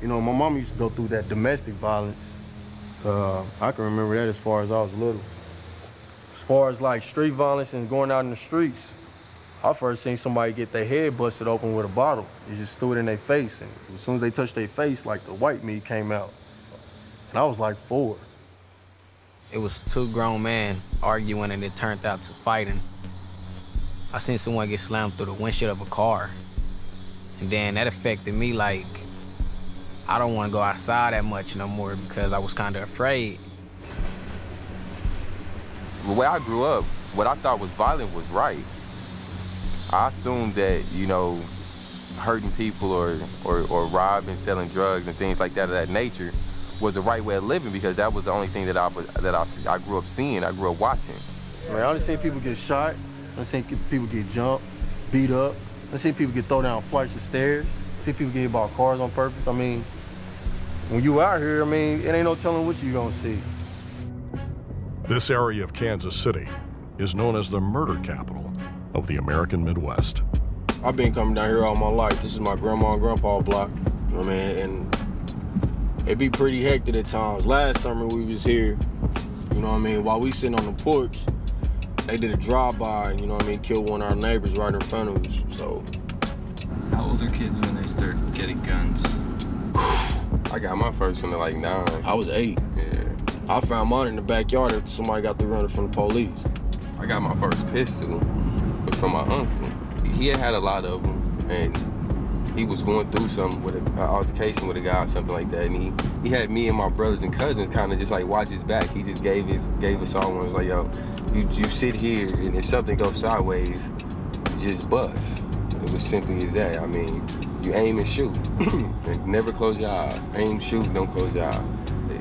You know, my mom used to go through that domestic violence. I can remember that as far as I was little. As far as like street violence and going out in the streets, I first seen somebody get their head busted open with a bottle. They just threw it in their face, and as soon as they touched their face, like the white meat came out. And I was like 4. It was 2 grown men arguing, and it turned out to fighting. I seen someone get slammed through the windshield of a car. And then that affected me, like, I don't want to go outside that much no more because I was kind of afraid. The way I grew up, what I thought was violent was right. I assumed that, you know, hurting people or robbing, selling drugs and things like that of that nature was the right way of living because that was the only thing that I grew up seeing, I grew up watching. I only seen people get shot, I seen people get jumped, beat up, I seen people get thrown down flights of stairs, I seen people get hit by cars on purpose. I mean, when you out here, I mean, it ain't no telling what you gonna see. This area of Kansas City is known as the murder capital of the American Midwest. I've been coming down here all my life. This is my grandma and grandpa block, you know what I mean? And it be pretty hectic at times. Last summer we was here, you know what I mean? While we sitting on the porch, they did a drive-by, you know what I mean? Killed one of our neighbors right in front of us, so. How old are kids when they start getting guns? I got my first one at like 9. I was 8. Yeah. I found mine in the backyard after somebody got through running from the police. I got my first pistol from my uncle. He had a lot of them, and he was going through something with an altercation with a guy or something like that, and he had me and my brothers and cousins kind of just like watch his back. He just gave us all one. It was like, yo, you sit here, and if something goes sideways, you just bust. It was simply as that. I mean, you aim and shoot, and never close your eyes. Aim, shoot, don't close your eyes.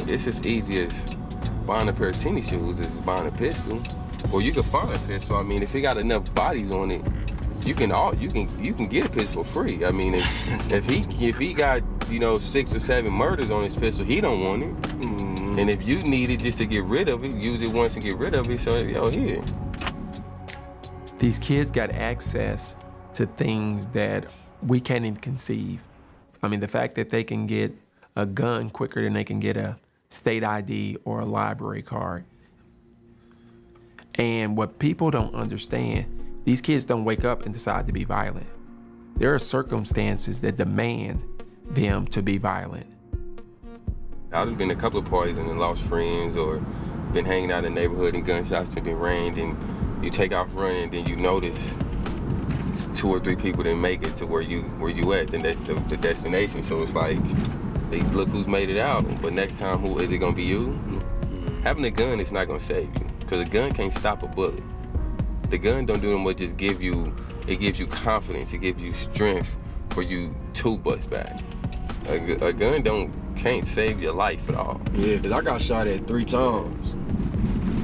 It's as easy as buying a pair of tennis shoes as buying a pistol. Or you can find a pistol. I mean, if it got enough bodies on it, you can get a pistol for free. I mean, if he got, you know, 6 or 7 murders on his pistol, he don't want it. And if you need it just to get rid of it, use it once and get rid of it. So yo, here. These kids got access to things that we can't even conceive. I mean, the fact that they can get a gun quicker than they can get a state ID or a library card. And what people don't understand, these kids don't wake up and decide to be violent. There are circumstances that demand them to be violent. I've been to a couple of parties and then lost friends, or been hanging out in the neighborhood and gunshots have been rained, and you take off running, and then you notice 2 or 3 people didn't make it to where you at, then that's the destination. So it's like, hey, look who's made it out. But next time, who is it gonna be? You? Having a gun is not gonna save you, because a gun can't stop a bullet. The gun don't do what just give you, it gives you confidence, it gives you strength for you to bust back. A gun can't save your life at all. Yeah, because I got shot at 3 times.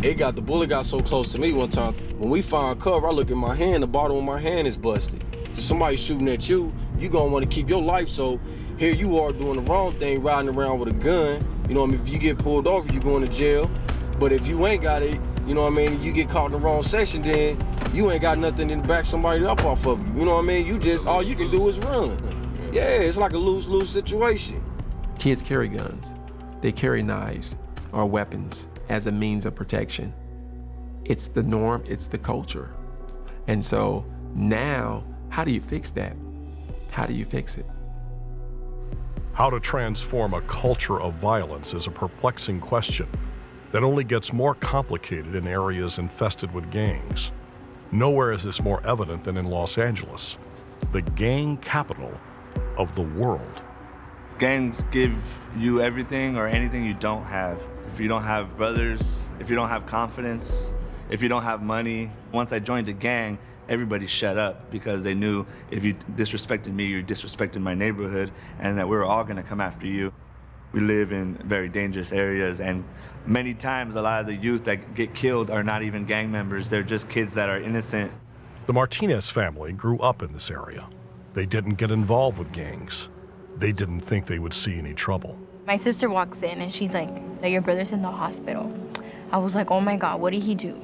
The bullet got so close to me one time. When we find cover, I look at my hand, the bottom of my hand is busted. If somebody's shooting at you, you gonna wanna keep your life, so here you are doing the wrong thing, riding around with a gun. You know what I mean? If you get pulled over, you going to jail. But if you ain't got it, you know what I mean, you get caught in the wrong section, then you ain't got nothing to back somebody up off of you. You know what I mean? You just, all you can do is run. Yeah, it's like a lose-lose situation. Kids carry guns. They carry knives or weapons as a means of protection. It's the norm, it's the culture. And so now, how do you fix that? How do you fix it? How to transform a culture of violence is a perplexing question that only gets more complicated in areas infested with gangs. Nowhere is this more evident than in Los Angeles, the gang capital of the world. Gangs give you everything or anything you don't have. If you don't have brothers, if you don't have confidence, if you don't have money. Once I joined a gang, everybody shut up because they knew if you disrespected me, you disrespected my neighborhood, and that we were all gonna come after you. We live in very dangerous areas, and many times a lot of the youth that get killed are not even gang members, they're just kids that are innocent. The Martinez family grew up in this area. They didn't get involved with gangs. They didn't think they would see any trouble. My sister walks in and she's like, your brother's in the hospital. I was like, oh my God, what did he do?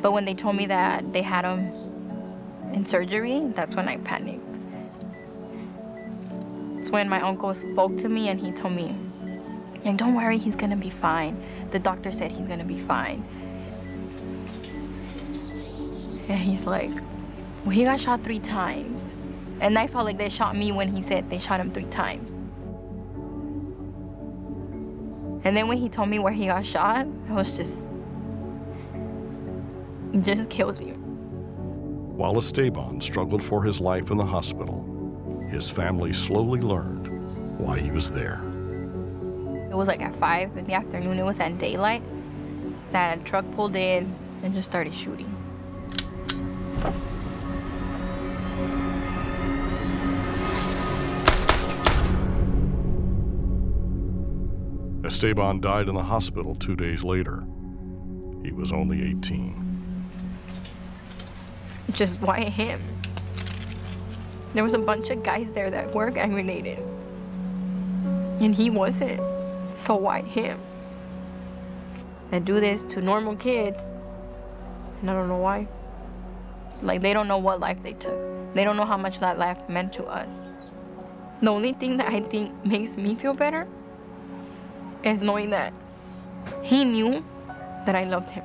But when they told me that they had him in surgery, that's when I panicked. when my uncle spoke to me and he told me, like, don't worry, he's gonna be fine. The doctor said he's gonna be fine. And he's like, well, he got shot 3 times. And I felt like they shot me when he said they shot him 3 times. And then when he told me where he got shot, I was just, it just kills you. While Esteban struggled for his life in the hospital, his family slowly learned why he was there. It was like at 5 in the afternoon, it was at daylight, that a truck pulled in and just started shooting. Esteban died in the hospital 2 days later. He was only 18. Just why him? There was a bunch of guys there that were gang related. And he wasn't. So why him? They do this to normal kids. And I don't know why. Like, they don't know what life they took. They don't know how much that life meant to us. The only thing that I think makes me feel better is knowing that he knew that I loved him.